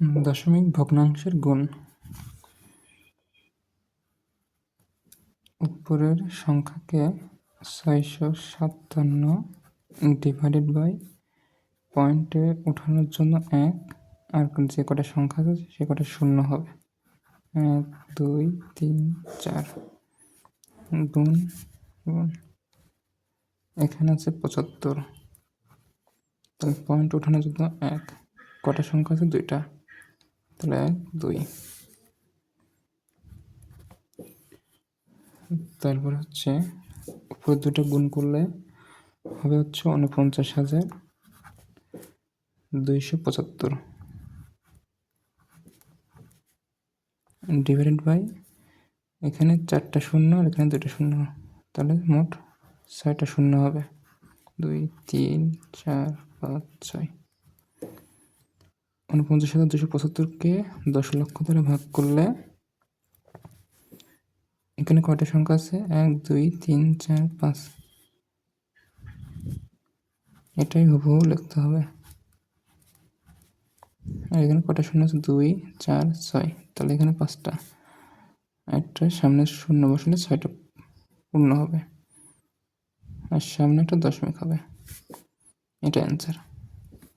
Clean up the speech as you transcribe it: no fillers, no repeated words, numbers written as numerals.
দশমিক ভগ্নাংশের গুণ। উপরের সংখ্যাকে 657 ডিভাইডেড বাই পয়েন্টে ওঠানোর জন্য 1, আর যে কটা সংখ্যা আছে সে কটা শূন্য হবে। 1 2 3 4 গুণ গুণ এখানে আছে 75, তাহলে পয়েন্ট ওঠানোর জন্য 1, কটা সংখ্যা আছে 2টা, তাহলে 1 2। তারপর হচ্ছে উপরে দুটো গুণ করলে হবে হচ্ছে 49,275 ডিভাইডেড বাই এখানে 4টা শূন্য আর এখানে 2টা শূন্য, তাহলে মোট 6টা শূন্য হবে। 2 3 4 5 6। 49,275কে 10 লক্ষ দ্বারা ভাগ করলে এখানে কয়টা সংখ্যা আছে? 1 2 3 4 5, এটাই হুবহু লিখতে হবে। আর এখানে কয়টা শূন্য আছে? 2 4 6, তাহলে এখানে 5টা, একটা সামনে শূন্য বসালে 6টা পূর্ণ হবে, আর সামনে একটা দশমিক হবে। এটা অ্যান্সার।